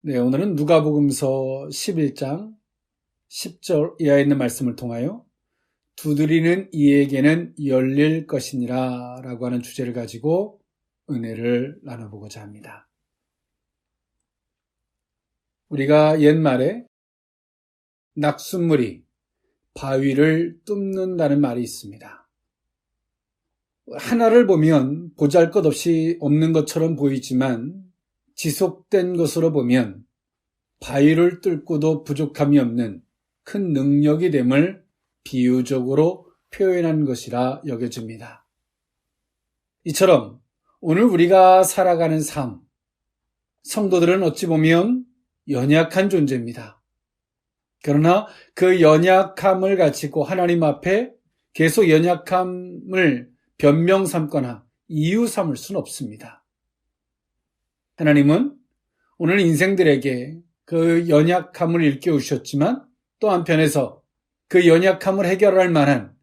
네, 오늘은 누가복음서 11장 10절 이하에 있는 말씀을 통하여 두드리는 이에게는 열릴 것이니라 라고 하는 주제를 가지고 은혜를 나눠보고자 합니다. 우리가 옛말에 낙숫물이 바위를 뚫는다는 말이 있습니다. 하나를 보면 보잘것없이 없는 것처럼 보이지만 지속된 것으로 보면 바위를 뚫고도 부족함이 없는 큰 능력이 됨을 비유적으로 표현한 것이라 여겨집니다. 이처럼 오늘 우리가 살아가는 삶, 성도들은 어찌 보면 연약한 존재입니다. 그러나 그 연약함을 가지고 하나님 앞에 계속 연약함을 변명 삼거나 이유 삼을 수는 없습니다. 하나님은 오늘 인생들에게 그 연약함을 일깨우셨지만 또 한편에서 그 연약함을 해결할 만한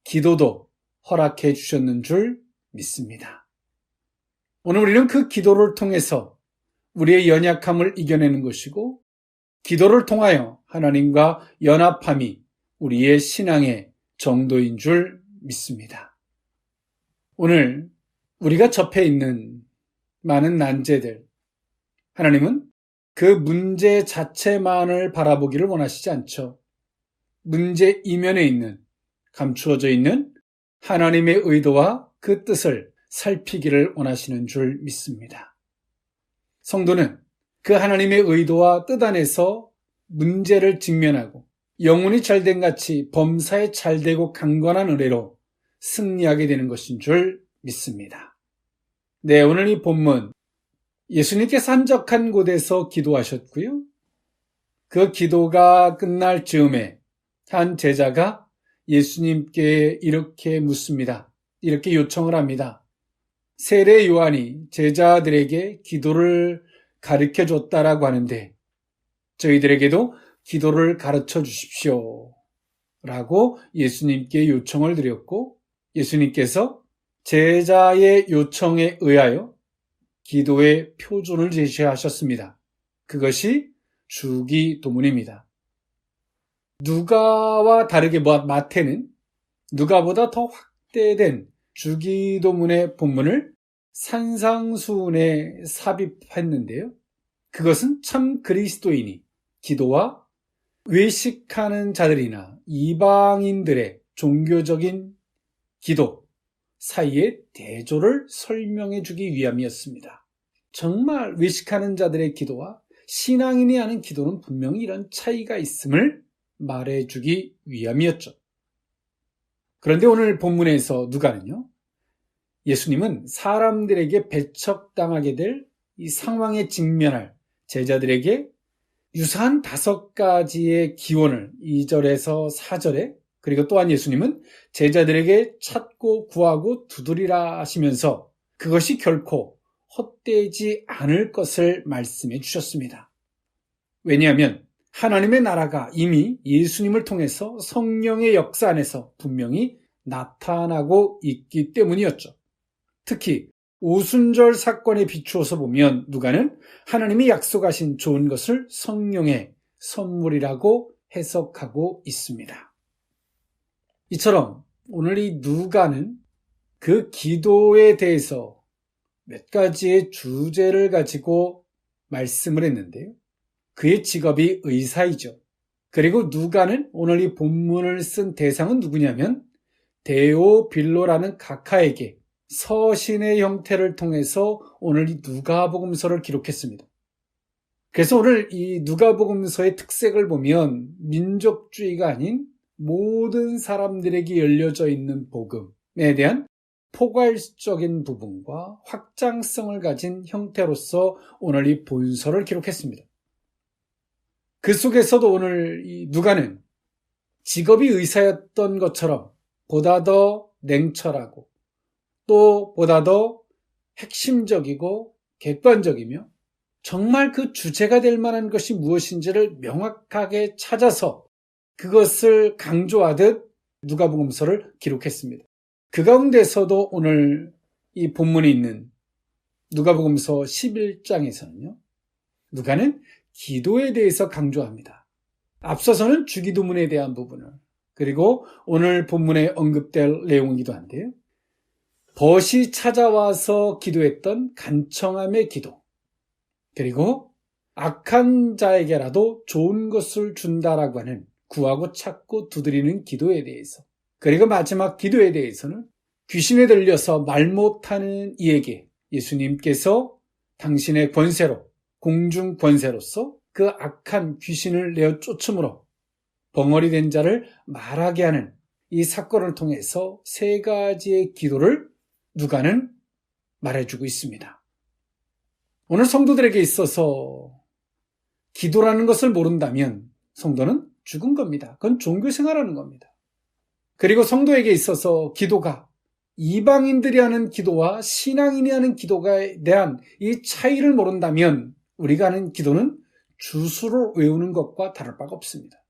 기도도 허락해 주셨는 줄 믿습니다. 오늘 우리는 그 기도를 통해서 우리의 연약함을 이겨내는 것이고 기도를 통하여 하나님과 연합함이 우리의 신앙의 정도인 줄 믿습니다. 오늘 우리가 접해 있는 많은 난제들, 하나님은 그 문제 자체만을 바라보기를 원하시지 않죠. 문제 이면에 있는, 감추어져 있는 하나님의 의도와 그 뜻을 살피기를 원하시는 줄 믿습니다. 성도는 그 하나님의 의도와 뜻 안에서 문제를 직면하고 영혼이 잘된 같이 범사에 잘되고 강건한 은혜로 승리하게 되는 것인 줄 믿습니다. 네, 오늘 이 본문 예수님께서 한적한 곳에서 기도하셨고요. 그 기도가 끝날 즈음에 한 제자가 예수님께 이렇게 묻습니다. 이렇게 요청을 합니다. 세례 요한이 제자들에게 기도를 가르쳐 줬다라고 하는데 저희들에게도 기도를 가르쳐 주십시오 라고 예수님께 요청을 드렸고 예수님께서 제자의 요청에 의하여 기도의 표준을 제시하셨습니다. 그것이 주기도문입니다. 누가와 다르게 마태는 누가보다 더 확대된 주기도문의 본문을 산상수훈에 삽입했는데요. 그것은 참 그리스도인이 기도와 외식하는 자들이나 이방인들의 종교적인 기도 사이의 대조를 설명해 주기 위함이었습니다. 정말 외식하는 자들의 기도와 신앙인이 하는 기도는 분명히 이런 차이가 있음을 말해 주기 위함이었죠. 그런데 오늘 본문에서 누가는요, 예수님은 사람들에게 배척당하게 될 이 상황에 직면할 제자들에게 유사한 5가지의 기원을 2절에서 4절에 그리고 또한 예수님은 제자들에게 찾고 구하고 두드리라 하시면서 그것이 결코 헛되지 않을 것을 말씀해 주셨습니다. 왜냐하면 하나님의 나라가 이미 예수님을 통해서 성령의 역사 안에서 분명히 나타나고 있기 때문이었죠. 특히 오순절 사건에 비추어서 보면 누가는 하나님이 약속하신 좋은 것을 성령의 선물이라고 해석하고 있습니다. 이처럼 오늘 이 누가는 그 기도에 대해서 몇 가지의 주제를 가지고 말씀을 했는데요. 그의 직업이 의사이죠. 그리고 누가는 오늘 이 본문을 쓴 대상은 누구냐면 데오빌로라는 각하에게 서신의 형태를 통해서 오늘 이 누가복음서를 기록했습니다. 그래서 오늘 이 누가복음서의 특색을 보면 민족주의가 아닌 모든 사람들에게 열려져 있는 복음에 대한 포괄적인 부분과 확장성을 가진 형태로서 오늘 이 본서를 기록했습니다. 그 속에서도 오늘 이 누가는 직업이 의사였던 것처럼 보다 더 냉철하고 또 보다 더 핵심적이고 객관적이며 정말 그 주제가 될 만한 것이 무엇인지를 명확하게 찾아서 그것을 강조하듯 누가복음서를 기록했습니다. 그 가운데서도 오늘 이 본문에 있는 누가복음서 11장에서는요. 누가는 기도에 대해서 강조합니다. 앞서서는 주기도문에 대한 부분을, 그리고 오늘 본문에 언급될 내용이기도 한데요. 벗이 찾아와서 기도했던 간청함의 기도, 그리고 악한 자에게라도 좋은 것을 준다라고 하는 구하고 찾고 두드리는 기도에 대해서, 그리고 마지막 기도에 대해서는 귀신에 들려서 말 못하는 이에게 예수님께서 당신의 권세로, 공중 권세로서 그 악한 귀신을 내어 쫓음으로 벙어리 된 자를 말하게 하는 이 사건을 통해서 세 가지의 기도를 누가는 말해주고 있습니다. 오늘 성도들에게 있어서 기도라는 것을 모른다면 성도는 죽은 겁니다. 그건 종교생활하는 겁니다. 그리고 성도에게 있어서 기도가 이방인들이 하는 기도와 신앙인이 하는 기도에 대한 이 차이를 모른다면 우리가 하는 기도는 주수를 외우는 것과 다를 바가 없습니다.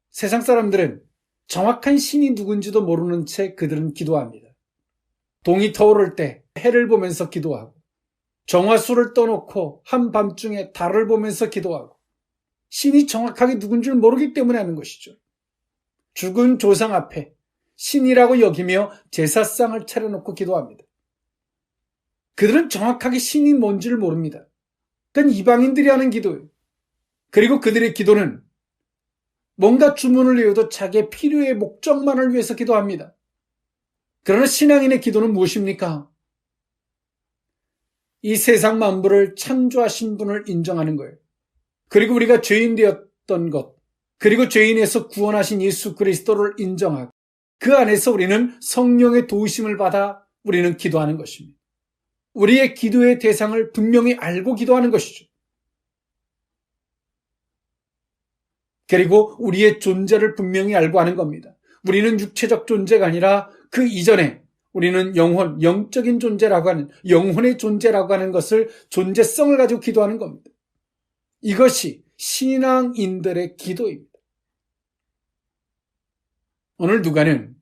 세상 사람들은 정확한 신이 누군지도 모르는 채 그들은 기도합니다. 동이 터오를 때 해를 보면서 기도하고, 정화수를 떠놓고 한밤중에 달을 보면서 기도하고, 신이 정확하게 누군지 모르기 때문에 하는 것이죠. 죽은 조상 앞에 신이라고 여기며 제사상을 차려놓고 기도합니다. 그들은 정확하게 신이 뭔지를 모릅니다. 그건 이방인들이 하는 기도예요. 그리고 그들의 기도는 뭔가 주문을 외워도 자기의 필요의 목적만을 위해서 기도합니다. 그러나 신앙인의 기도는 무엇입니까? 이 세상 만물을 창조하신 분을 인정하는 거예요. 그리고 우리가 죄인 되었던 것, 그리고 죄인에서 구원하신 예수 그리스도를 인정하고 그 안에서 우리는 성령의 도우심을 받아 우리는 기도하는 것입니다. 우리의 기도의 대상을 분명히 알고 기도하는 것이죠. 그리고 우리의 존재를 분명히 알고 하는 겁니다. 우리는 육체적 존재가 아니라 그 이전에 우리는 영혼, 영적인 존재라고 하는, 영혼의 존재라고 하는 것을, 존재성을 가지고 기도하는 겁니다. 이것이 신앙인들의 기도입니다. 오늘 누가는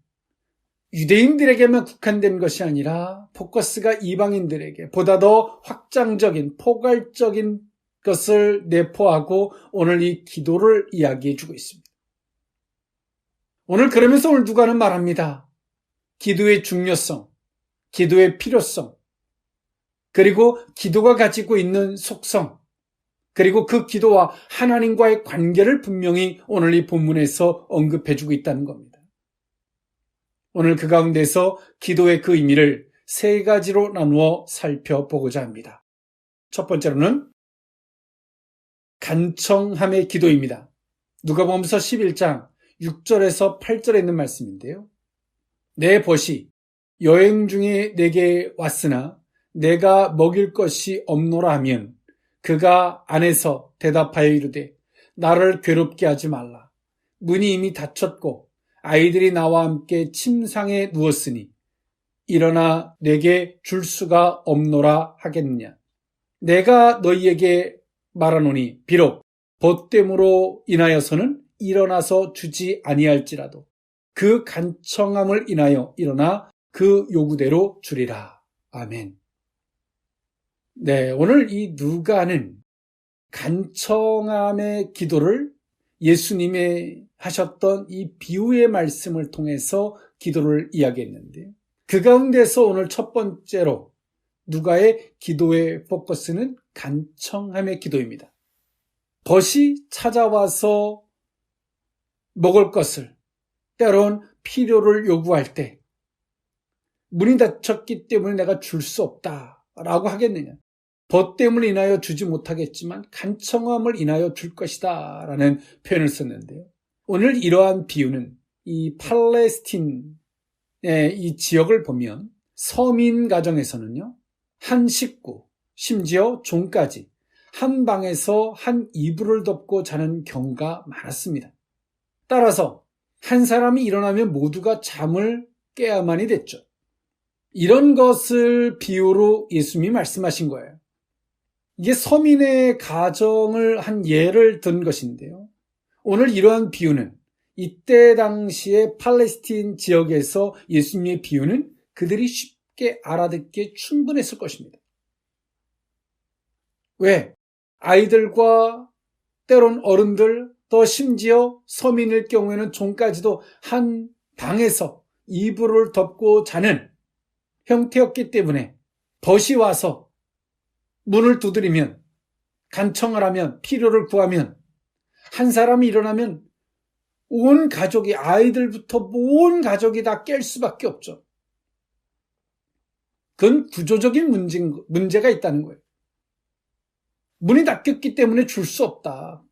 유대인들에게만 국한된 것이 아니라 포커스가 이방인들에게 보다 더 확장적인, 포괄적인 것을 내포하고 오늘 이 기도를 이야기해 주고 있습니다. 오늘 그러면서 오늘 누가는 말합니다. 기도의 중요성, 기도의 필요성, 그리고 기도가 가지고 있는 속성, 그리고 그 기도와 하나님과의 관계를 분명히 오늘 이 본문에서 언급해 주고 있다는 겁니다. 오늘 그 가운데서 기도의 그 의미를 세 가지로 나누어 살펴보고자 합니다. 첫 번째로는 간청함의 기도입니다. 누가복음서 11장 6절에서 8절에 있는 말씀인데요. 내 벗이 여행 중에 내게 왔으나 내가 먹일 것이 없노라 하면 그가 안에서 대답하여 이르되 나를 괴롭게 하지 말라. 문이 이미 닫혔고 아이들이 나와 함께 침상에 누웠으니 일어나 내게 줄 수가 없노라 하겠느냐. 내가 너희에게 말하노니 비록 벗됨으로 인하여서는 일어나서 주지 아니할지라도 그 간청함을 인하여 일어나 그 요구대로 주리라. 아멘. 네, 오늘 이 누가는 간청함의 기도를 예수님의 하셨던 이 비유의 말씀을 통해서 기도를 이야기했는데요. 그 가운데서 오늘 첫 번째로 누가의 기도의 포커스는 간청함의 기도입니다. 벗이 찾아와서 먹을 것을, 때론 필요를 요구할 때 문이 닫혔기 때문에 내가 줄 수 없다라고 하겠느냐. 벗 때문을 인하여 주지 못하겠지만 간청함을 인하여 줄 것이다 라는 표현을 썼는데요. 오늘 이러한 비유는 이 팔레스틴의 이 지역을 보면 서민 가정에서는요, 한 식구, 심지어 종까지 한 방에서 한 이불을 덮고 자는 경우가 많았습니다. 따라서 한 사람이 일어나면 모두가 잠을 깨야만이 됐죠. 이런 것을 비유로 예수님이 말씀하신 거예요. 이게 서민의 가정을 한 예를 든 것인데요. 오늘 이러한 비유는 이때 당시의 팔레스틴 지역에서 예수님의 비유는 그들이 쉽게 알아듣기에 충분했을 것입니다. 왜? 아이들과 때론 어른들, 또 심지어 서민일 경우에는 종까지도 한 방에서 이불을 덮고 자는 형태였기 때문에 벗이 와서 문을 두드리면, 간청을 하면, 필요를 구하면 한 사람이 일어나면 온 가족이, 아이들부터 온 가족이 다 깰 수밖에 없죠. 그건 구조적인 문제가 있다는 거예요. 문이 닫혔기 때문에 줄 수 없다.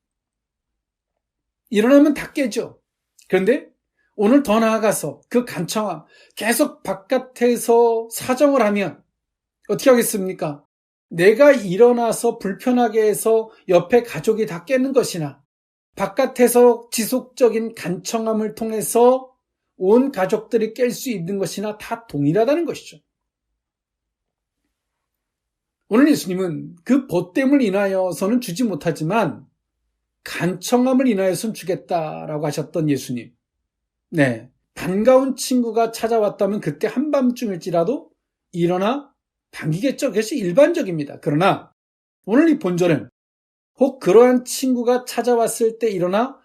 일어나면 다 깨죠. 그런데 오늘 더 나아가서 그 간청함, 계속 바깥에서 사정을 하면 어떻게 하겠습니까? 내가 일어나서 불편하게 해서 옆에 가족이 다 깨는 것이나 바깥에서 지속적인 간청함을 통해서 온 가족들이 깰 수 있는 것이나 다 동일하다는 것이죠. 오늘 예수님은 그 보탬을 인하여서는 주지 못하지만 간청함을 인하여서는 주겠다라고 하셨던 예수님. 네, 반가운 친구가 찾아왔다면 그때 한밤중일지라도 일어나 반기겠죠. 그것이 일반적입니다. 그러나 오늘 이 본절은 혹 그러한 친구가 찾아왔을 때 일어나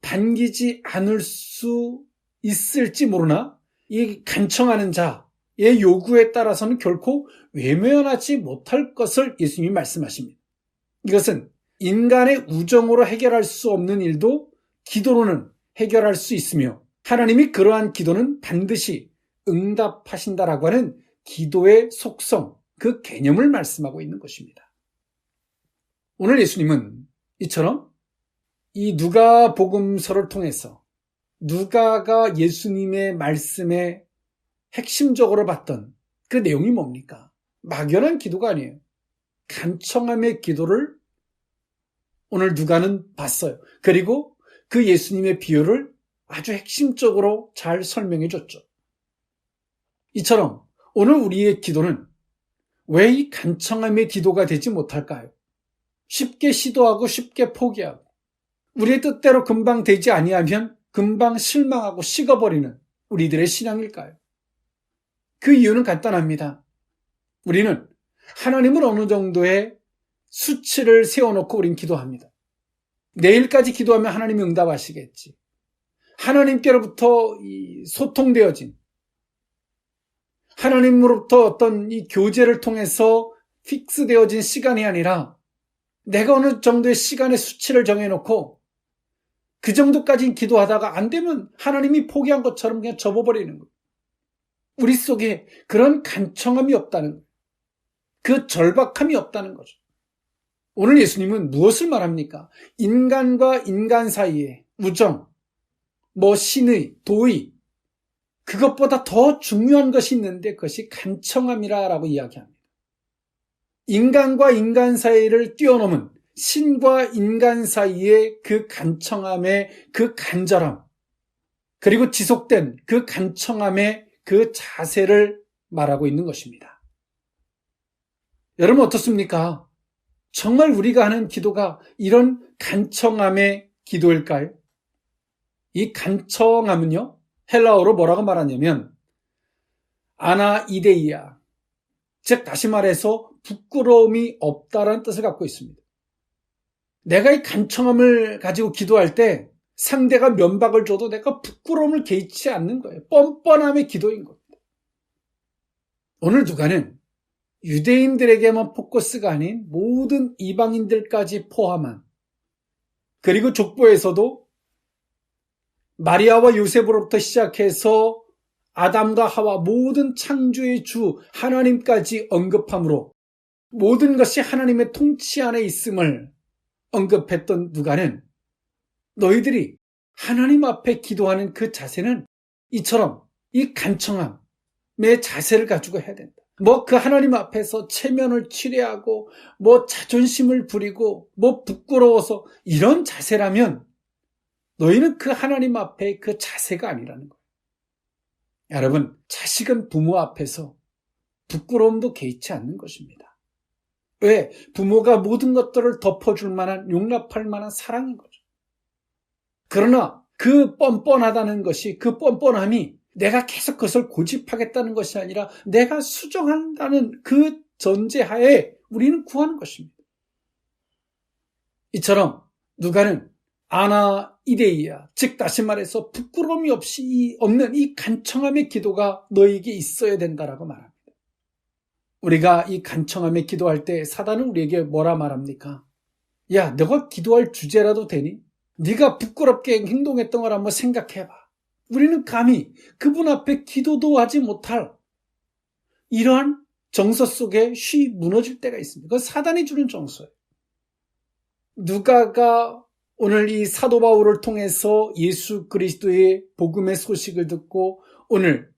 반기지 않을 수 있을지 모르나 이 간청하는 자의 요구에 따라서는 결코 외면하지 못할 것을 예수님이 말씀하십니다. 이것은 인간의 우정으로 해결할 수 없는 일도 기도로는 해결할 수 있으며 하나님이 그러한 기도는 반드시 응답하신다라고 하는 기도의 속성, 그 개념을 말씀하고 있는 것입니다. 오늘 예수님은 이처럼 이 누가복음서를 통해서 누가가 예수님의 말씀에 핵심적으로 봤던 그 내용이 뭡니까? 막연한 기도가 아니에요. 간청함의 기도를 오늘 누가는 봤어요. 그리고 그 예수님의 비유를 아주 핵심적으로 잘 설명해 줬죠. 이처럼 오늘 우리의 기도는 왜 이 간청함의 기도가 되지 못할까요? 쉽게 시도하고 쉽게 포기하고 우리의 뜻대로 금방 되지 아니하면 금방 실망하고 식어버리는 우리들의 신앙일까요? 그 이유는 간단합니다. 우리는 하나님을 어느 정도의 수치를 세워놓고 우린 기도합니다. 내일까지 기도하면 하나님이 응답하시겠지. 하나님께로부터 소통되어진 하나님으로부터 어떤 이 교제를 통해서 픽스되어진 시간이 아니라 내가 어느 정도의 시간의 수치를 정해놓고 그 정도까지 기도하다가 안 되면 하나님이 포기한 것처럼 그냥 접어버리는 거예요. 우리 속에 그런 간청함이 없다는 거예요. 그 절박함이 없다는 거죠. 오늘 예수님은 무엇을 말합니까? 인간과 인간 사이에 우정, 신의, 도의, 그것보다 더 중요한 것이 있는데 그것이 간청함이라고 이야기합니다. 인간과 인간 사이를 뛰어넘은 신과 인간 사이의 그 간청함의 그 간절함, 그리고 지속된 그 간청함의 그 자세를 말하고 있는 것입니다. 여러분 어떻습니까? 정말 우리가 하는 기도가 이런 간청함의 기도일까요? 이 간청함은요, 헬라어로 뭐라고 말하냐면 아나이데이아, 즉 다시 말해서 부끄러움이 없다라는 뜻을 갖고 있습니다. 내가 이 간청함을 가지고 기도할 때 상대가 면박을 줘도 내가 부끄러움을 개의치 않는 거예요. 뻔뻔함의 기도인 겁니다. 오늘 누가는 유대인들에게만 포커스가 아닌 모든 이방인들까지 포함한, 그리고 족보에서도 마리아와 요셉으로부터 시작해서 아담과 하와 모든 창조의 주 하나님까지 언급함으로 모든 것이 하나님의 통치 안에 있음을 언급했던 누가는 너희들이 하나님 앞에 기도하는 그 자세는 이처럼 이 간청함의 자세를 가지고 해야 된다. 그 하나님 앞에서 체면을 취례하고 자존심을 부리고 부끄러워서 이런 자세라면 너희는 그 하나님 앞에 그 자세가 아니라는 거예요. 여러분, 자식은 부모 앞에서 부끄러움도 개의치 않는 것입니다. 왜? 부모가 모든 것들을 덮어줄 만한, 용납할 만한 사랑인 거죠. 그러나 그 뻔뻔하다는 것이, 그 뻔뻔함이 내가 계속 그것을 고집하겠다는 것이 아니라 내가 수정한다는 그 전제하에 우리는 구하는 것입니다. 이처럼 누가는 아나이데이아, 즉 다시 말해서 부끄러움이 없이 없는 이 간청함의 기도가 너에게 있어야 된다라고 말합니다. 우리가 이 간청함의 기도할 때 사단은 우리에게 뭐라 말합니까? 야, 너가 기도할 주제라도 되니? 네가 부끄럽게 행동했던 걸 한번 생각해봐. 우리는 감히 그분 앞에 기도도 하지 못할 이러한 정서 속에 쉬 무너질 때가 있습니다. 그건 사단이 주는 정서예요. 누가가 오늘 이 사도 바울을 통해서 예수 그리스도의 복음의 소식을 듣고 오늘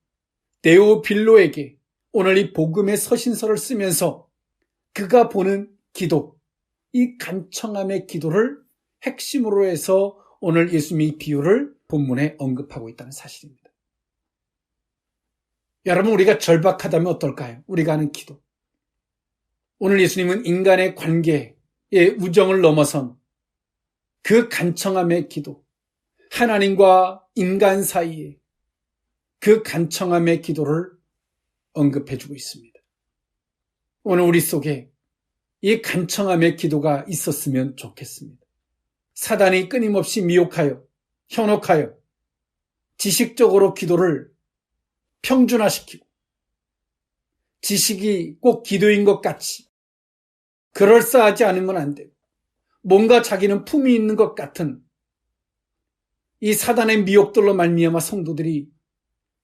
데오빌로에게 오늘 이 복음의 서신서를 쓰면서 그가 보는 기도, 이 간청함의 기도를 핵심으로 해서 오늘 예수님의 비유를 본문에 언급하고 있다는 사실입니다. 여러분, 우리가 절박하다면 어떨까요? 우리가 하는 기도. 오늘 예수님은 인간의 관계의 우정을 넘어선 그 간청함의 기도, 하나님과 인간 사이에 그 간청함의 기도를 언급해주고 있습니다. 오늘 우리 속에 이 간청함의 기도가 있었으면 좋겠습니다. 사단이 끊임없이 미혹하여, 현혹하여 지식적으로 기도를 평준화시키고 지식이 꼭 기도인 것 같이 그럴싸하지 않으면 안 되고 뭔가 자기는 품이 있는 것 같은 이 사단의 미혹들로 말미암아 성도들이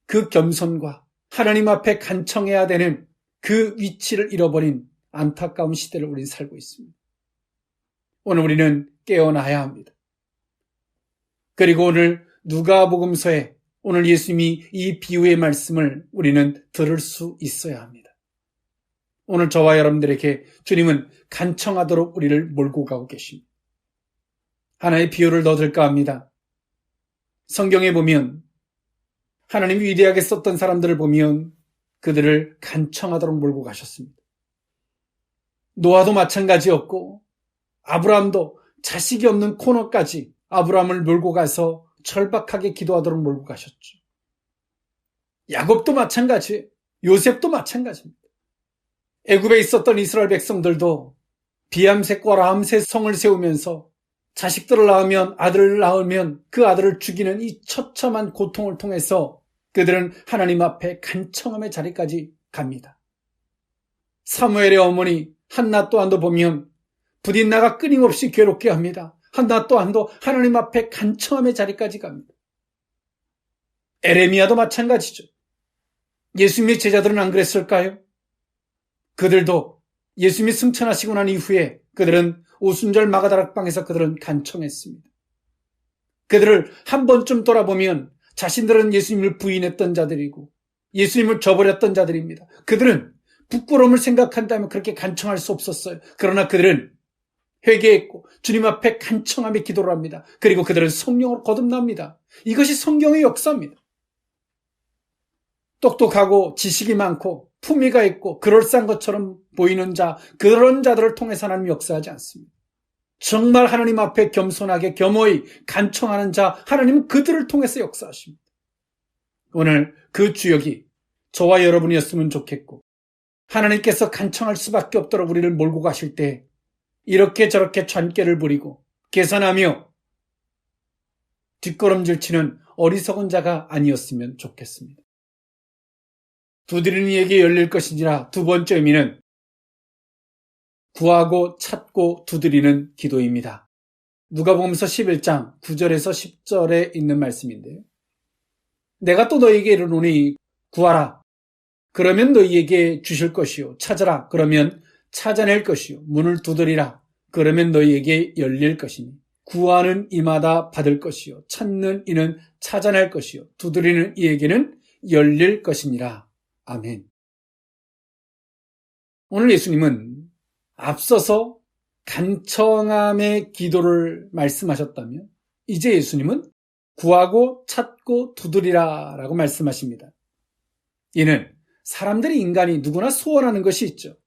그 겸손과 하나님 앞에 간청해야 되는 그 위치를 잃어버린 안타까운 시대를 우리는 살고 있습니다. 오늘 우리는 깨어나야 합니다. 그리고 오늘 누가복음서에 오늘 예수님이 이 비유의 말씀을 우리는 들을 수 있어야 합니다. 오늘 저와 여러분들에게 주님은 간청하도록 우리를 몰고 가고 계십니다. 하나의 비유를 더 들까 합니다. 성경에 보면 하나님이 위대하게 썼던 사람들을 보면 그들을 간청하도록 몰고 가셨습니다. 노아도 마찬가지였고 아브라함도 자식이 없는 코너까지 아브라함을 몰고 가서 절박하게 기도하도록 몰고 가셨죠. 야곱도 마찬가지예요. 요셉도 마찬가지입니다. 애굽에 있었던 이스라엘 백성들도 비암셋과 라암셋 성을 세우면서 자식들을 낳으면 아들을 낳으면 그 아들을 죽이는 이 처참한 고통을 통해서 그들은 하나님 앞에 간청함의 자리까지 갑니다. 사무엘의 어머니 한나 또한도 보면 부딘나가 끊임없이 괴롭게 합니다. 한나 또한도 하나님 앞에 간청함의 자리까지 갑니다. 에레미야도 마찬가지죠. 예수님의 제자들은 안 그랬을까요? 그들도 예수님이 승천하시고 난 이후에 그들은 오순절 마가다락방에서 그들은 간청했습니다. 그들을 한 번쯤 돌아보면 자신들은 예수님을 부인했던 자들이고 예수님을 저버렸던 자들입니다. 그들은 부끄러움을 생각한다면 그렇게 간청할 수 없었어요. 그러나 그들은 회개했고 주님 앞에 간청하며 기도를 합니다. 그리고 그들은 성령으로 거듭납니다. 이것이 성경의 역사입니다. 똑똑하고 지식이 많고 품위가 있고 그럴싸한 것처럼 보이는 자, 그런 자들을 통해서 하나님이 역사하지 않습니다. 정말 하나님 앞에 겸손하게 겸허히 간청하는 자, 하나님은 그들을 통해서 역사하십니다. 오늘 그 주역이 저와 여러분이었으면 좋겠고 하나님께서 간청할 수밖에 없도록 우리를 몰고 가실 때 이렇게 저렇게 잔꾀를 부리고 계산하며 뒷걸음질 치는 어리석은 자가 아니었으면 좋겠습니다. 두드리는 이에게 열릴 것이니라. 두 번째 의미는 구하고 찾고 두드리는 기도입니다. 누가복음서 11장 9절에서 10절에 있는 말씀인데요. 내가 또 너희에게 이르노니 구하라. 그러면 너희에게 주실 것이요. 찾으라. 그러면 찾아낼 것이요. 문을 두드리라. 그러면 너희에게 열릴 것이니. 구하는 이마다 받을 것이요. 찾는 이는 찾아낼 것이요. 두드리는 이에게는 열릴 것이니라. 아멘. 오늘 예수님은 앞서서 간청함의 기도를 말씀하셨다면 이제 예수님은 구하고 찾고 두드리라 라고 말씀하십니다. 이는 사람들이 인간이 누구나 소원하는 것이 있죠.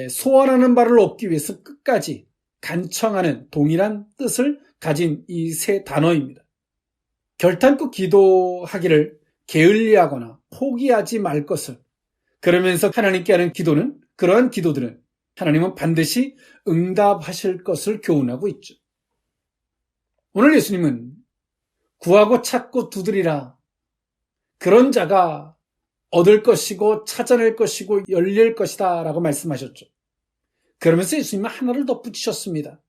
소원하는 바를 얻기 위해서 끝까지 간청하는 동일한 뜻을 가진 이 세 단어입니다. 결단코 기도하기를 게을리하거나 포기하지 말 것을 그러면서 하나님께 하는 기도는 그러한 기도들은 하나님은 반드시 응답하실 것을 교훈하고 있죠. 오늘 예수님은 구하고 찾고 두드리라. 그런 자가 얻을 것이고 찾아낼 것이고 열릴 것이다 라고 말씀하셨죠. 그러면서 예수님은 하나를 덧붙이셨습니다.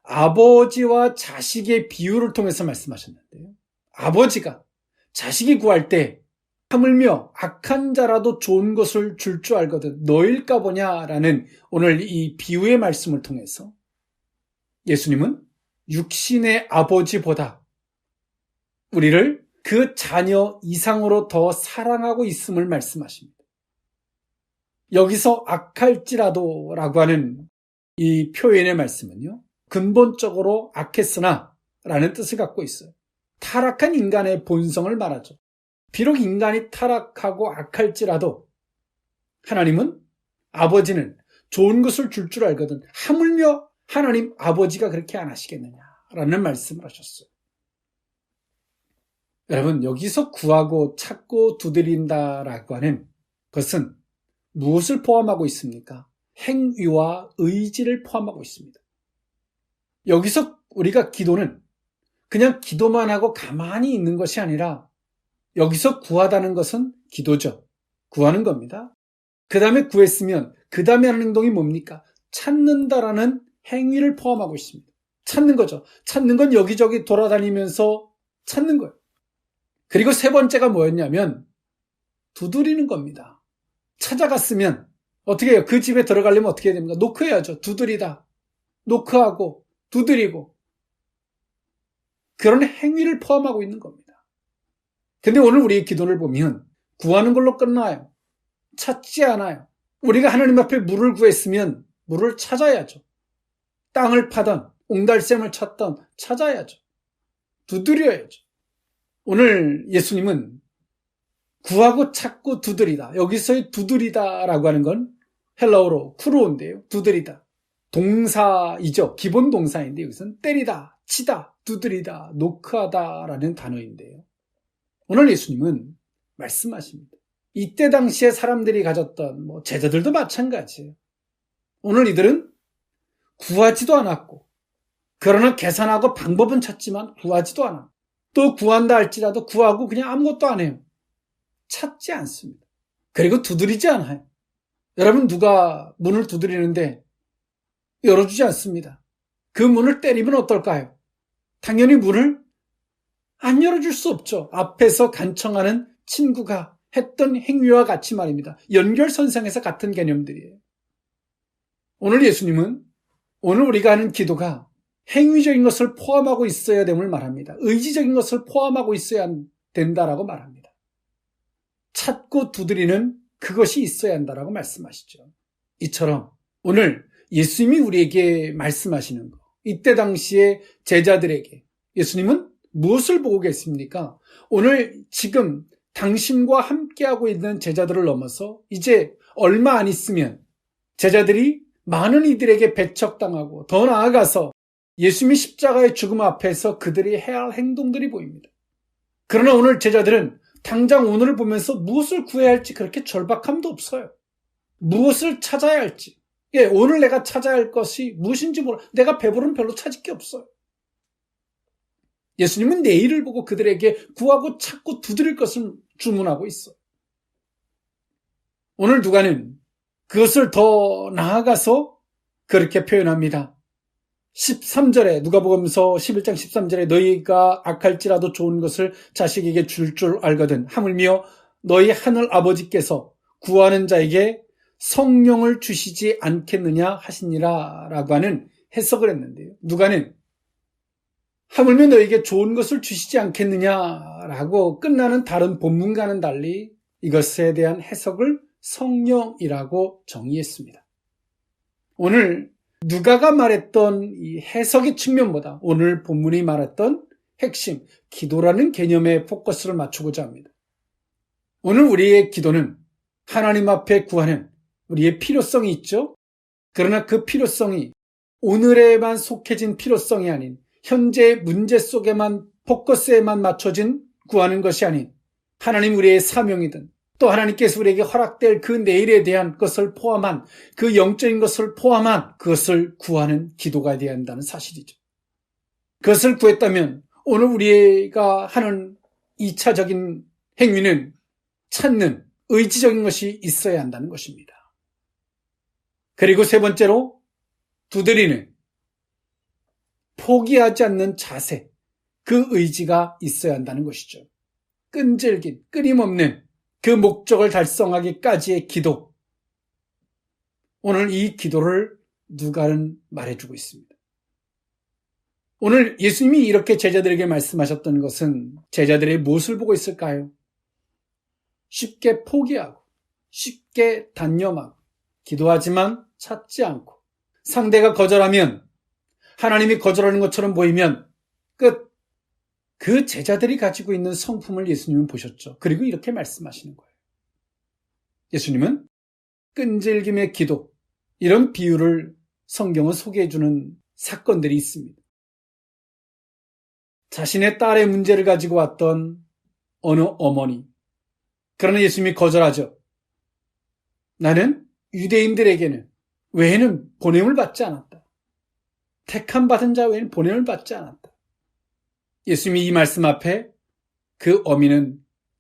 아버지와 자식의 비유를 통해서 말씀하셨는데요. 아버지가 자식이 구할 때 하물며 악한 자라도 좋은 것을 줄 줄 알거든 너일까 보냐라는 오늘 이 비유의 말씀을 통해서 예수님은 육신의 아버지보다 우리를 그 자녀 이상으로 더 사랑하고 있음을 말씀하십니다. 여기서 악할지라도 라고 하는 이 표현의 말씀은요, 근본적으로 악했으나 라는 뜻을 갖고 있어요. 타락한 인간의 본성을 말하죠. 비록 인간이 타락하고 악할지라도 하나님은, 아버지는 좋은 것을 줄 줄 알거든 하물며 하나님 아버지가 그렇게 안 하시겠느냐라는 말씀을 하셨어요. 여러분, 여기서 구하고 찾고 두드린다라고 하는 것은 무엇을 포함하고 있습니까? 행위와 의지를 포함하고 있습니다. 여기서 우리가 기도는 그냥 기도만 하고 가만히 있는 것이 아니라 여기서 구하다는 것은 기도죠. 구하는 겁니다. 그 다음에 구했으면 그 다음에 하는 행동이 뭡니까? 찾는다라는 행위를 포함하고 있습니다. 찾는 거죠. 찾는 건 여기저기 돌아다니면서 찾는 거예요. 그리고 세 번째가 뭐였냐면 두드리는 겁니다. 찾아갔으면 어떻게 해요? 그 집에 들어가려면 어떻게 해야 됩니까? 노크해야죠. 두드리다. 노크하고 두드리고 그런 행위를 포함하고 있는 겁니다. 근데 오늘 우리의 기도를 보면 구하는 걸로 끝나요. 찾지 않아요. 우리가 하나님 앞에 물을 구했으면 물을 찾아야죠. 땅을 파던 옹달샘을 찾던 찾아야죠. 두드려야죠. 오늘 예수님은 구하고 찾고 두드리다. 여기서의 두드리다라고 하는 건 헬라어로 쿠로인데요. 두드리다. 동사이죠. 기본 동사인데 여기서는 때리다, 치다, 두드리다, 노크하다라는 단어인데요. 오늘 예수님은 말씀하십니다. 이때 당시에 사람들이 가졌던 제자들도 마찬가지예요. 오늘 이들은 구하지도 않았고 그러나 계산하고 방법은 찾지만 구하지도 않아. 또 구한다 할지라도 구하고 그냥 아무것도 안 해요. 찾지 않습니다. 그리고 두드리지 않아요. 여러분, 누가 문을 두드리는데 열어주지 않습니다. 그 문을 때리면 어떨까요? 당연히 문을 안 열어줄 수 없죠. 앞에서 간청하는 친구가 했던 행위와 같이 말입니다. 연결선상에서 같은 개념들이에요. 오늘 예수님은 오늘 우리가 하는 기도가 행위적인 것을 포함하고 있어야 됨을 말합니다. 의지적인 것을 포함하고 있어야 된다라고 말합니다. 찾고 두드리는 그것이 있어야 한다라고 말씀하시죠. 이처럼 오늘 예수님이 우리에게 말씀하시는 것, 이때 당시에 제자들에게 예수님은 무엇을 보고 계십니까? 오늘 지금 당신과 함께하고 있는 제자들을 넘어서 이제 얼마 안 있으면 제자들이 많은 이들에게 배척당하고 더 나아가서 예수님이 십자가의 죽음 앞에서 그들이 해야 할 행동들이 보입니다. 그러나 오늘 제자들은 당장 오늘을 보면서 무엇을 구해야 할지 그렇게 절박함도 없어요. 무엇을 찾아야 할지. 오늘 내가 찾아야 할 것이 무엇인지 몰라. 내가 배부르면 별로 찾을 게 없어요. 예수님은 내일을 보고 그들에게 구하고 찾고 두드릴 것을 주문하고 있어요. 오늘 누가는 그것을 더 나아가서 그렇게 표현합니다. 13절에 누가복음서 11장 13절에 너희가 악할지라도 좋은 것을 자식에게 줄 알거든 하물며 너희 하늘 아버지께서 구하는 자에게 성령을 주시지 않겠느냐 하시니라 라고 하는 해석을 했는데요. 누가는 하물며 너에게 좋은 것을 주시지 않겠느냐라고 끝나는 다른 본문과는 달리 이것에 대한 해석을 성령이라고 정의했습니다. 오늘 누가가 말했던 이 해석의 측면보다 오늘 본문이 말했던 핵심, 기도라는 개념에 포커스를 맞추고자 합니다. 오늘 우리의 기도는 하나님 앞에 구하는 우리의 필요성이 있죠. 그러나 그 필요성이 오늘에만 속해진 필요성이 아닌 현재 문제 속에만 포커스에만 맞춰진 구하는 것이 아닌 하나님 우리의 사명이든 또 하나님께서 우리에게 허락될 그 내일에 대한 것을 포함한 그 영적인 것을 포함한 그것을 구하는 기도가 되어야 한다는 사실이죠. 그것을 구했다면 오늘 우리가 하는 2차적인 행위는 찾는 의지적인 것이 있어야 한다는 것입니다. 그리고 세 번째로 두드리는 포기하지 않는 자세, 그 의지가 있어야 한다는 것이죠. 끈질긴, 끊임없는 그 목적을 달성하기까지의 기도. 오늘 이 기도를 누가는 말해주고 있습니다. 오늘 예수님이 이렇게 제자들에게 말씀하셨던 것은 제자들의 무엇을 보고 있을까요? 쉽게 포기하고 쉽게 단념하고 기도하지만 찾지 않고 상대가 거절하면 하나님이 거절하는 것처럼 보이면 끝. 그 제자들이 가지고 있는 성품을 예수님은 보셨죠. 그리고 이렇게 말씀하시는 거예요. 예수님은 끈질김의 기도, 이런 비유를 성경은 소개해주는 사건들이 있습니다. 자신의 딸의 문제를 가지고 왔던 어느 어머니. 그러나 예수님이 거절하죠. 나는 유대인들에게는 외에는 보냄을 받지 않았다. 택함 받은 자 외에는 보냄을 받지 않았다. 예수님이 이 말씀 앞에 그 어미는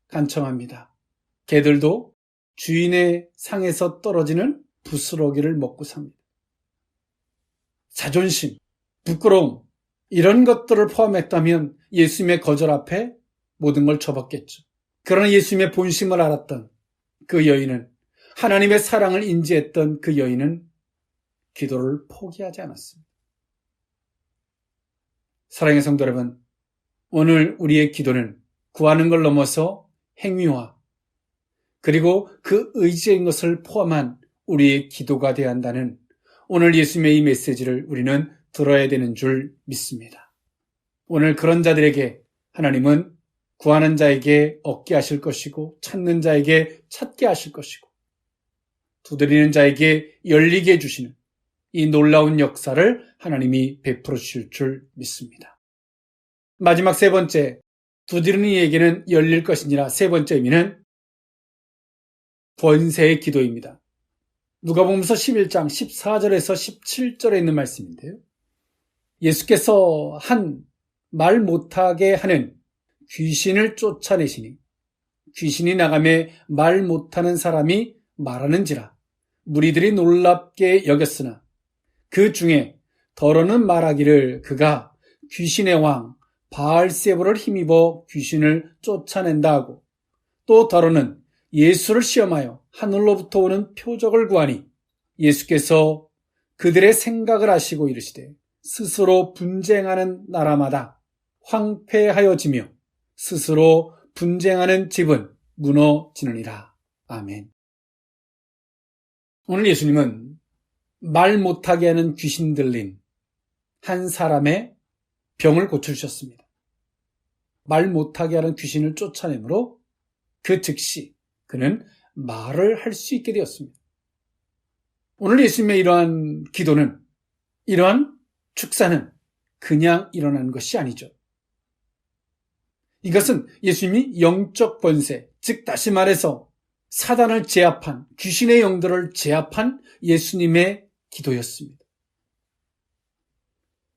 간청합니다. 개들도 주인의 상에서 떨어지는 부스러기를 먹고 삽니다. 자존심, 부끄러움, 이런 것들을 포함했다면 예수님의 거절 앞에 모든 걸 접었겠죠. 그러나 예수님의 본심을 알았던 그 여인은, 하나님의 사랑을 인지했던 그 여인은 기도를 포기하지 않았습니다. 사랑의 성도 여러분, 오늘 우리의 기도는 구하는 걸 넘어서 행위화, 그리고 그 의지인 것을 포함한 우리의 기도가 되어야 한다는 오늘 예수님의 이 메시지를 우리는 들어야 되는 줄 믿습니다. 오늘 그런 자들에게 하나님은 구하는 자에게 얻게 하실 것이고 찾는 자에게 찾게 하실 것이고 두드리는 자에게 열리게 해주시는 이 놀라운 역사를 하나님이 베풀어 주실 줄 믿습니다. 마지막 세 번째, 두드리는 이에게는 열릴 것이니라. 세 번째 의미는 번세의 기도입니다. 누가복음서 11장 14절에서 17절에 있는 말씀인데요. 예수께서 한 말 못하게 하는 귀신을 쫓아내시니 귀신이 나가매 말 못하는 사람이 말하는지라 무리들이 놀랍게 여겼으나 그 중에 더러는 말하기를 그가 귀신의 왕 바알세불을 힘입어 귀신을 쫓아낸다 하고 또 더러는 예수를 시험하여 하늘로부터 오는 표적을 구하니 예수께서 그들의 생각을 아시고 이르시되 스스로 분쟁하는 나라마다 황폐하여지며 스스로 분쟁하는 집은 무너지느니라. 아멘. 오늘 예수님은 말 못하게 하는 귀신 들린 한 사람의 병을 고쳐주셨습니다. 말 못하게 하는 귀신을 쫓아내므로 그 즉시 그는 말을 할 수 있게 되었습니다. 오늘 예수님의 이러한 기도는, 이러한 축사는 그냥 일어나는 것이 아니죠. 이것은 예수님이 영적 번세, 즉 다시 말해서 사단을 제압한, 귀신의 영들을 제압한 예수님의 기도였습니다.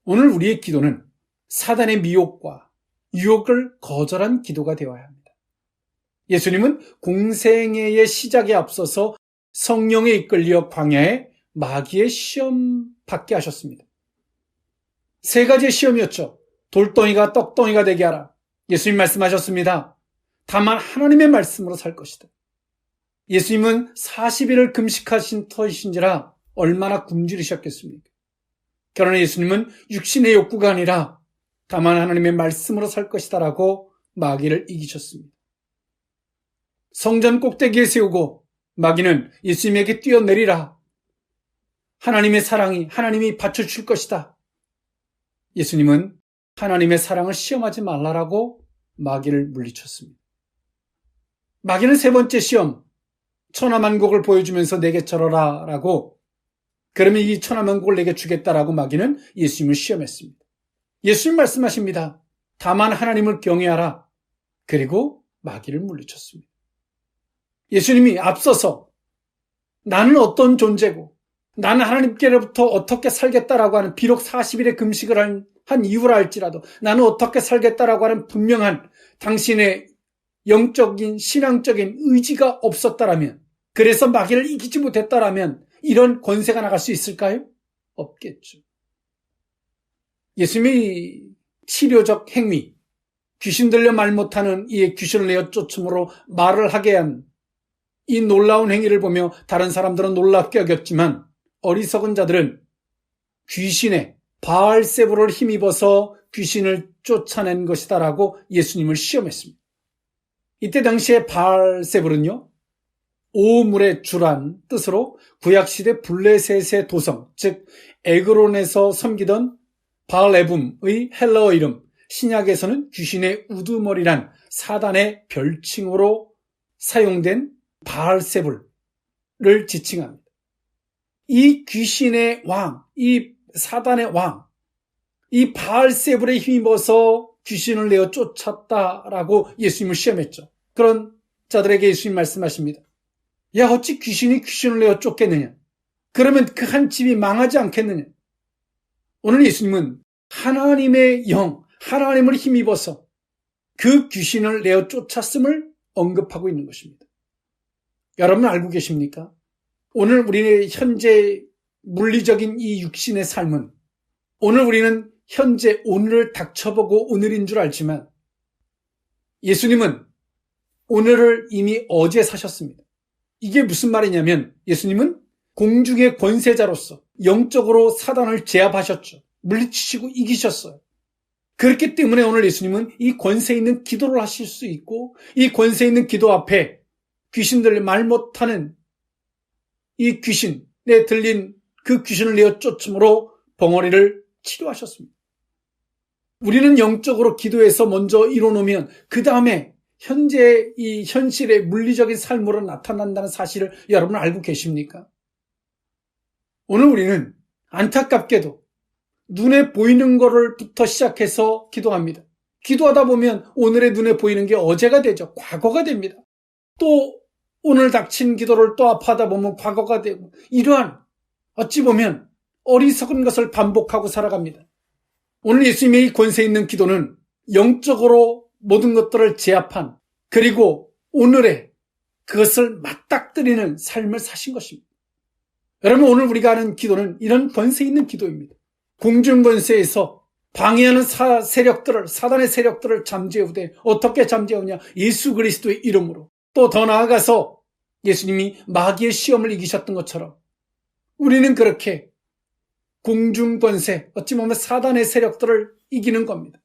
오늘 우리의 기도는 사단의 미혹과 유혹을 거절한 기도가 되어야 합니다. 예수님은 공생애의 시작에 앞서서 성령에 이끌려 광야에 마귀의 시험 받게 하셨습니다. 세 가지의 시험이었죠. 돌덩이가 떡덩이가 되게 하라. 예수님 말씀하셨습니다. 다만 하나님의 말씀으로 살 것이다. 예수님은 40일을 금식하신 터이신지라 얼마나 굶주리셨겠습니까? 그러나 예수님은 육신의 욕구가 아니라 다만 하나님의 말씀으로 살 것이다 라고 마귀를 이기셨습니다. 성전 꼭대기에 세우고 마귀는 예수님에게 뛰어내리라. 하나님의 사랑이 하나님이 받쳐줄 것이다. 예수님은 하나님의 사랑을 시험하지 말라라고 마귀를 물리쳤습니다. 마귀는 세 번째 시험, 천하만국을 보여주면서 내게 절어라 라고, 그러면 이 천하만국을 내게 주겠다라고 마귀는 예수님을 시험했습니다. 예수님 말씀하십니다. 다만 하나님을 경외하라. 그리고 마귀를 물리쳤습니다. 예수님이 앞서서 나는 어떤 존재고 나는 하나님께로부터 어떻게 살겠다라고 하는, 비록 40일의 금식을 한 이유라 할지라도 나는 어떻게 살겠다라고 하는 분명한 당신의 영적인 신앙적인 의지가 없었다라면, 그래서 마귀를 이기지 못했다라면 이런 권세가 나갈 수 있을까요? 없겠죠. 예수님의 치료적 행위, 귀신 들려 말 못하는 이의 귀신을 내어 쫓음으로 말을 하게 한 이 놀라운 행위를 보며 다른 사람들은 놀랍게 여겼지만 어리석은 자들은 귀신의 바알세불을 힘입어서 귀신을 쫓아낸 것이다라고 예수님을 시험했습니다. 이때 당시에 바알세불은요, 오물의 주란 뜻으로 구약시대 블레셋의 도성, 즉 에그론에서 섬기던 바알에붐의 헬라어 이름, 신약에서는 귀신의 우두머리란 사단의 별칭으로 사용된 바알세불을 지칭합니다. 이 귀신의 왕, 이 사단의 왕, 이 바알세불에 힘입어서 귀신을 내어 쫓았다라고 예수님을 시험했죠. 그런 자들에게 예수님 말씀하십니다. 야, 어찌 귀신이 귀신을 내어 쫓겠느냐? 그러면 그 한 집이 망하지 않겠느냐? 오늘 예수님은 하나님의 영, 하나님을 힘입어서 그 귀신을 내어 쫓았음을 언급하고 있는 것입니다. 여러분 알고 계십니까? 오늘 우리의 현재 물리적인 이 육신의 삶은, 오늘 우리는 현재 오늘을 닥쳐보고 오늘인 줄 알지만 예수님은 오늘을 이미 어제 사셨습니다. 이게 무슨 말이냐면 예수님은 공중의 권세자로서 영적으로 사단을 제압하셨죠. 물리치시고 이기셨어요. 그렇기 때문에 오늘 예수님은 이 권세 있는 기도를 하실 수 있고, 이 권세 있는 기도 앞에 귀신들 말 못하는 이 귀신에 들린 그 귀신을 내어 쫓음으로 벙어리를 치료하셨습니다. 우리는 영적으로 기도해서 먼저 이뤄놓으면 그 다음에 현재 이 현실의 물리적인 삶으로 나타난다는 사실을 여러분 알고 계십니까? 오늘 우리는 안타깝게도 눈에 보이는 거를부터 시작해서 기도합니다. 기도하다 보면 오늘의 눈에 보이는 게 어제가 되죠. 과거가 됩니다. 또 오늘 닥친 기도를 또 아파하다 보면 과거가 되고, 이러한 어찌 보면 어리석은 것을 반복하고 살아갑니다. 오늘 예수님의 이 권세 있는 기도는 영적으로 모든 것들을 제압한, 그리고 오늘의 그것을 맞닥뜨리는 삶을 사신 것입니다. 여러분, 오늘 우리가 하는 기도는 이런 권세 있는 기도입니다. 공중 권세에서 방해하는 세력들을, 사단의 세력들을 잠재우되, 어떻게 잠재우냐? 예수 그리스도의 이름으로. 또 더 나아가서 예수님이 마귀의 시험을 이기셨던 것처럼 우리는 그렇게 공중 권세, 어찌 보면 사단의 세력들을 이기는 겁니다.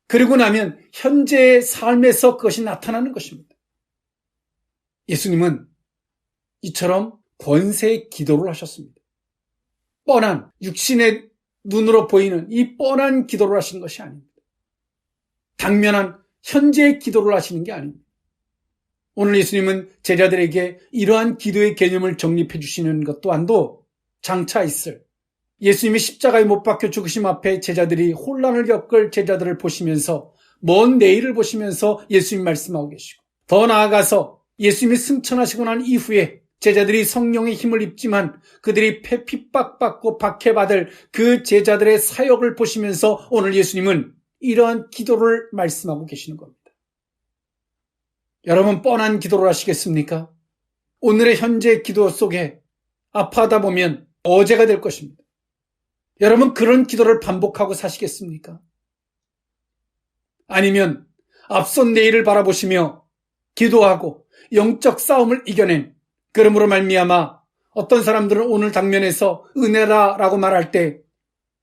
그리고 나면 현재의 삶에서 그것이 나타나는 것입니다. 예수님은 이처럼 권세의 기도를 하셨습니다. 뻔한 육신의 눈으로 보이는 이 뻔한 기도를 하시는 것이 아닙니다. 당면한 현재의 기도를 하시는 게 아닙니다. 오늘 예수님은 제자들에게 이러한 기도의 개념을 정립해 주시는 것 또한도 장차 있을, 예수님이 십자가에 못 박혀 죽으심 앞에 제자들이 혼란을 겪을 제자들을 보시면서, 먼 내일을 보시면서 예수님 말씀하고 계시고, 더 나아가서 예수님이 승천하시고 난 이후에 제자들이 성령의 힘을 입지만 그들이 핍박받고 박해받을 그 제자들의 사역을 보시면서 오늘 예수님은 이러한 기도를 말씀하고 계시는 겁니다. 여러분, 뻔한 기도를 하시겠습니까? 오늘의 현재 기도 속에 아파하다 보면 어제가 될 것입니다. 여러분, 그런 기도를 반복하고 사시겠습니까? 아니면 앞선 내일을 바라보시며 기도하고 영적 싸움을 이겨낸, 그러므로 말미암아 어떤 사람들은 오늘 당면에서 은혜라라고 말할 때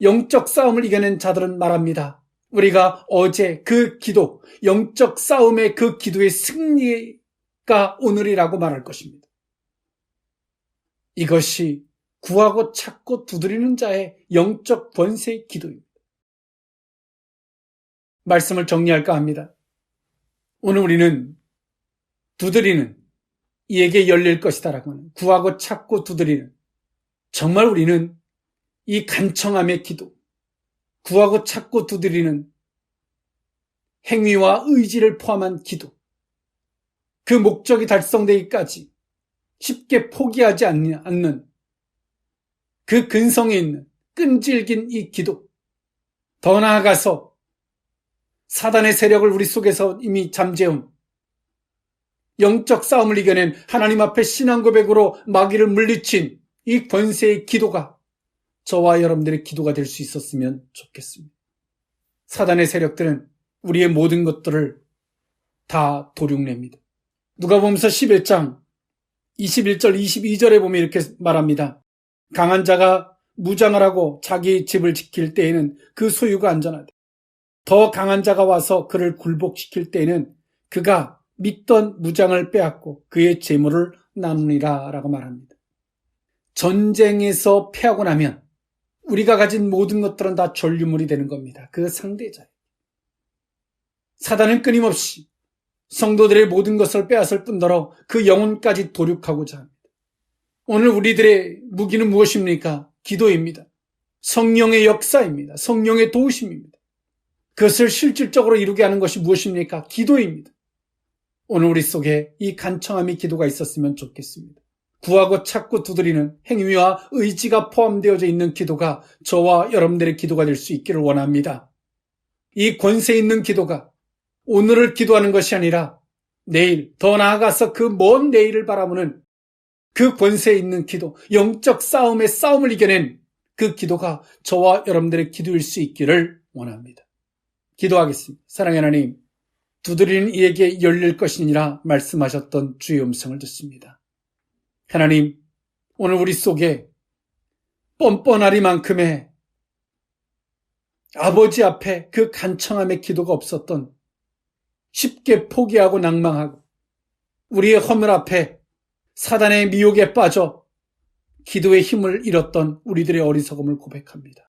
영적 싸움을 이겨낸 자들은 말합니다. 우리가 어제 그 기도, 영적 싸움의 그 기도의 승리가 오늘이라고 말할 것입니다. 이것이 구하고 찾고 두드리는 자의 영적 권세의 기도입니다. 말씀을 정리할까 합니다. 오늘 우리는 두드리는, 이에게 열릴 것이다라고 하는, 구하고 찾고 두드리는, 정말 우리는 이 간청함의 기도, 구하고 찾고 두드리는 행위와 의지를 포함한 기도, 그 목적이 달성되기까지 쉽게 포기하지 않는 그 근성이 있는 끈질긴 이 기도, 더 나아가서 사단의 세력을 우리 속에서 이미 잠재운 영적 싸움을 이겨낸 하나님 앞에 신앙 고백으로 마귀를 물리친 이 권세의 기도가 저와 여러분들의 기도가 될 수 있었으면 좋겠습니다. 사단의 세력들은 우리의 모든 것들을 다 도륙냅니다. 누가복음서 11장 21절 22절에 보면 이렇게 말합니다. 강한 자가 무장을 하고 자기 집을 지킬 때에는 그 소유가 안전하되 더 강한 자가 와서 그를 굴복시킬 때에는 그가 믿던 무장을 빼앗고 그의 재물을 나누니라 라고 말합니다. 전쟁에서 패하고 나면 우리가 가진 모든 것들은 다 전류물이 되는 겁니다. 그 상대자예요. 사단은 끊임없이 성도들의 모든 것을 빼앗을 뿐더러 그 영혼까지 도륙하고자 합니다. 오늘 우리들의 무기는 무엇입니까? 기도입니다. 성령의 역사입니다. 성령의 도우심입니다. 그것을 실질적으로 이루게 하는 것이 무엇입니까? 기도입니다. 오늘 우리 속에 이 간청함의 기도가 있었으면 좋겠습니다. 구하고 찾고 두드리는 행위와 의지가 포함되어져 있는 기도가 저와 여러분들의 기도가 될 수 있기를 원합니다. 이 권세 있는 기도가 오늘을 기도하는 것이 아니라 내일, 더 나아가서 그 먼 내일을 바라보는 그 권세 있는 기도, 영적 싸움의 싸움을 이겨낸 그 기도가 저와 여러분들의 기도일 수 있기를 원합니다. 기도하겠습니다. 사랑의 하나님, 두드리는 이에게 열릴 것이니라 말씀하셨던 주의 음성을 듣습니다. 하나님, 오늘 우리 속에 뻔뻔하리만큼의 아버지 앞에 그 간청함의 기도가 없었던, 쉽게 포기하고 낭망하고 우리의 허물 앞에 사단의 미혹에 빠져 기도의 힘을 잃었던 우리들의 어리석음을 고백합니다.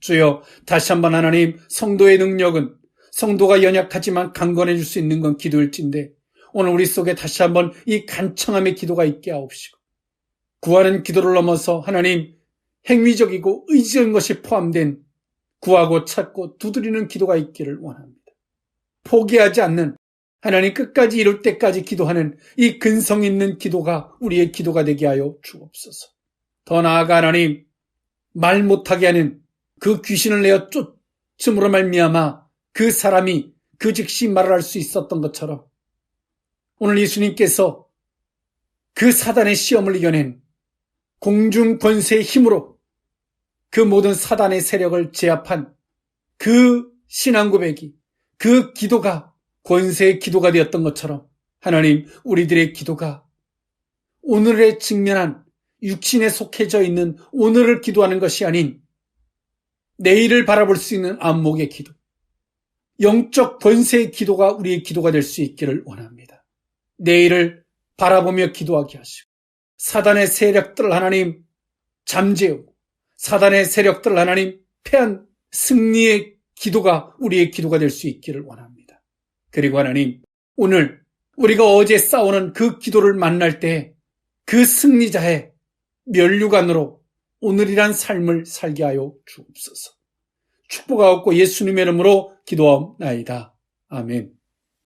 주여, 다시 한번 하나님, 성도의 능력은 성도가 연약하지만 강건해질 수 있는 건 기도일진데 오늘 우리 속에 다시 한번 이 간청함의 기도가 있게 하옵시고 구하는 기도를 넘어서 하나님, 행위적이고 의지적인 것이 포함된 구하고 찾고 두드리는 기도가 있기를 원합니다. 포기하지 않는, 하나님 끝까지 이룰 때까지 기도하는 이 근성 있는 기도가 우리의 기도가 되게 하여 주옵소서. 더 나아가 하나님, 말 못하게 하는 그 귀신을 내어 쫓음으로 말미암아 그 사람이 그 즉시 말을 할 수 있었던 것처럼 오늘 예수님께서 그 사단의 시험을 이겨낸 공중 권세의 힘으로 그 모든 사단의 세력을 제압한 그 신앙 고백이, 그 기도가 권세의 기도가 되었던 것처럼 하나님, 우리들의 기도가 오늘에 직면한 육신에 속해져 있는 오늘을 기도하는 것이 아닌 내일을 바라볼 수 있는 안목의 기도, 영적 권세의 기도가 우리의 기도가 될 수 있기를 원합니다. 내일을 바라보며 기도하게 하시고 사단의 세력들을 하나님 잠재우고 사단의 세력들을 하나님 패한 승리의 기도가 우리의 기도가 될 수 있기를 원합니다. 그리고 하나님, 오늘 우리가 어제 싸우는 그 기도를 만날 때 그 승리자의 면류관으로 오늘이란 삶을 살게 하여 주옵소서. 축복하옵고 예수님의 이름으로 기도하옵나이다. 아멘.